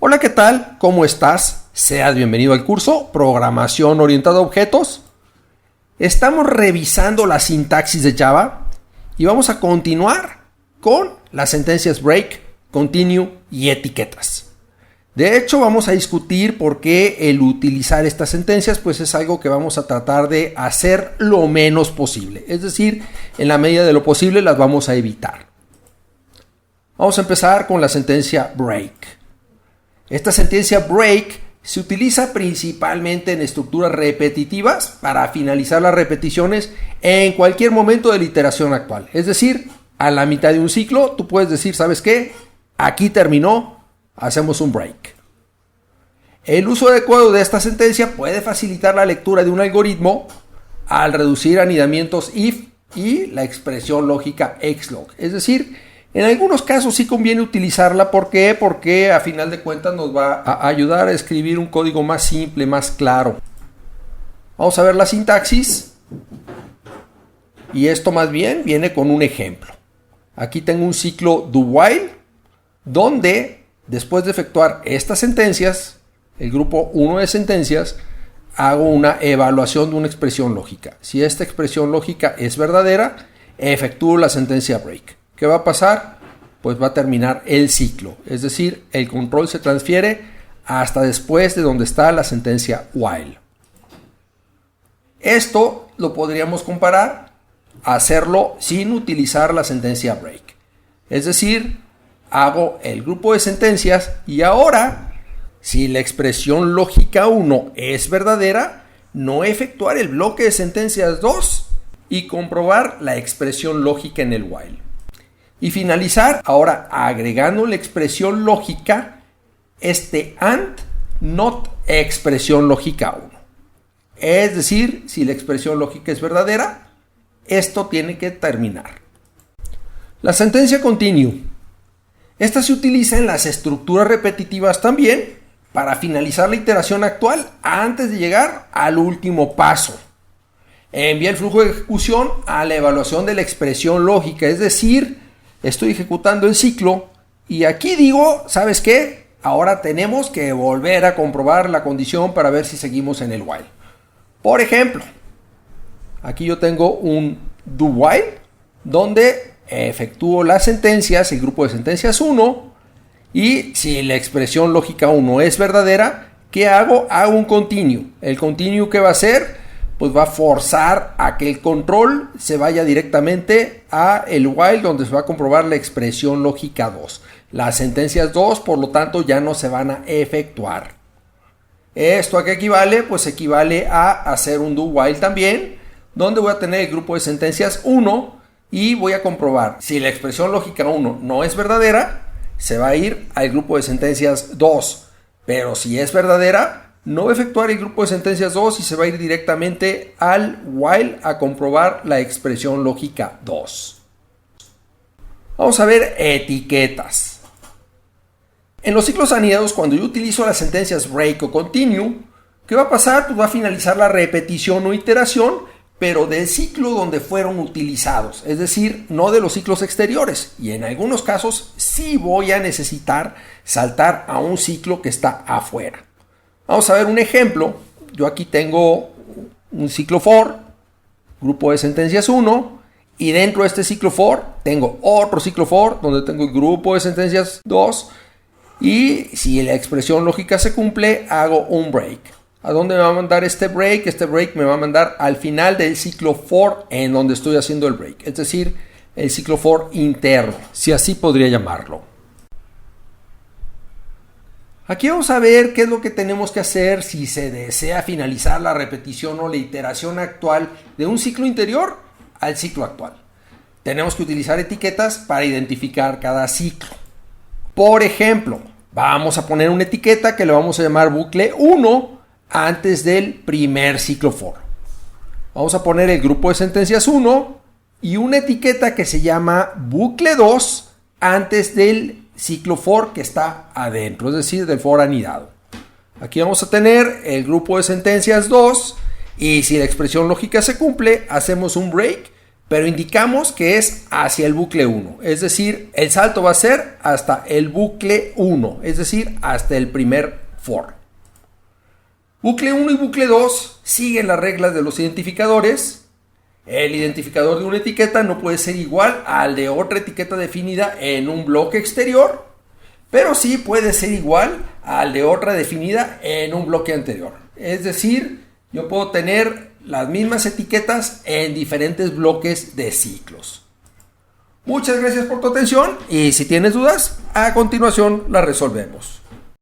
Hola, ¿qué tal? ¿Cómo estás? Seas bienvenido al curso Programación Orientada a Objetos. Estamos revisando la sintaxis de Java y vamos a continuar con las sentencias break, continue y etiquetas. De hecho, vamos a discutir por qué el utilizar estas sentencias pues es algo que vamos a tratar de hacer lo menos posible. Es decir, en la medida de lo posible las vamos a evitar. Vamos a empezar con la sentencia break. Esta sentencia break se utiliza principalmente en estructuras repetitivas para finalizar las repeticiones en cualquier momento de la iteración actual. Es decir, a la mitad de un ciclo tú puedes decir, ¿sabes qué? Aquí terminó, hacemos un break. El uso adecuado de esta sentencia puede facilitar la lectura de un algoritmo al reducir anidamientos if y la expresión lógica xlog. Es decir, en algunos casos sí conviene utilizarla. ¿Por qué? Porque a final de cuentas nos va a ayudar a escribir un código más simple, más claro. Vamos a ver la sintaxis. Y esto más bien viene con un ejemplo. Aquí tengo un ciclo do while, donde después de efectuar estas sentencias, el grupo 1 de sentencias, hago una evaluación de una expresión lógica. Si esta expresión lógica es verdadera, efectúo la sentencia break. ¿Qué va a pasar? Pues va a terminar el ciclo. Es decir, el control se transfiere hasta después de donde está la sentencia while. Esto lo podríamos comparar a hacerlo sin utilizar la sentencia break. Es decir, hago el grupo de sentencias y ahora, si la expresión lógica 1 es verdadera, no efectuar el bloque de sentencias 2 y comprobar la expresión lógica en el while. Y finalizar ahora agregando la expresión lógica and not expresión lógica 1. Es decir, si la expresión lógica es verdadera, esto tiene que terminar. La sentencia continue. Esta se utiliza en las estructuras repetitivas también para finalizar la iteración actual antes de llegar al último paso. Envía el flujo de ejecución a la evaluación de la expresión lógica, es decir, estoy ejecutando el ciclo y aquí digo, ¿sabes qué? Ahora tenemos que volver a comprobar la condición para ver si seguimos en el while. Por ejemplo, aquí yo tengo un do while donde efectúo las sentencias, el grupo de sentencias 1, y si la expresión lógica 1 es verdadera, ¿qué hago? Hago un continue. ¿El continue qué va a hacer? Pues va a forzar a que el control se vaya directamente a el while donde se va a comprobar la expresión lógica 2. Las sentencias 2, por lo tanto, ya no se van a efectuar. ¿Esto a qué equivale? Pues equivale a hacer un do while también, donde voy a tener el grupo de sentencias 1 y voy a comprobar si la expresión lógica 1 no es verdadera, se va a ir al grupo de sentencias 2. Pero si es verdadera, no va a efectuar el grupo de sentencias 2 y se va a ir directamente al while a comprobar la expresión lógica 2. Vamos a ver etiquetas. En los ciclos anidados, cuando yo utilizo las sentencias break o continue, ¿qué va a pasar? Pues va a finalizar la repetición o iteración, pero del ciclo donde fueron utilizados, es decir, no de los ciclos exteriores. Y en algunos casos sí voy a necesitar saltar a un ciclo que está afuera. Vamos a ver un ejemplo. Yo aquí tengo un ciclo for, grupo de sentencias 1, y dentro de este ciclo for tengo otro ciclo for donde tengo el grupo de sentencias 2, y si la expresión lógica se cumple, hago un break. ¿A dónde me va a mandar este break? Este break me va a mandar al final del ciclo for en donde estoy haciendo el break, es decir, el ciclo for interno, si así podría llamarlo. Aquí vamos a ver qué es lo que tenemos que hacer si se desea finalizar la repetición o la iteración actual de un ciclo interior al ciclo actual. Tenemos que utilizar etiquetas para identificar cada ciclo. Por ejemplo, vamos a poner una etiqueta que le vamos a llamar bucle 1 antes del primer ciclo for. Vamos a poner el grupo de sentencias 1 y una etiqueta que se llama bucle 2 antes del ciclo for que está adentro, es decir, del for anidado. Aquí vamos a tener el grupo de sentencias 2 y si la expresión lógica se cumple, hacemos un break pero indicamos que es hacia el bucle 1, es decir, el salto va a ser hasta el bucle 1, es decir, hasta el primer for. Bucle 1 y bucle 2 siguen las reglas de los identificadores. El identificador de una etiqueta no puede ser igual al de otra etiqueta definida en un bloque exterior, pero sí puede ser igual al de otra definida en un bloque anterior. Es decir, yo puedo tener las mismas etiquetas en diferentes bloques de ciclos. Muchas gracias por tu atención y si tienes dudas, a continuación las resolvemos.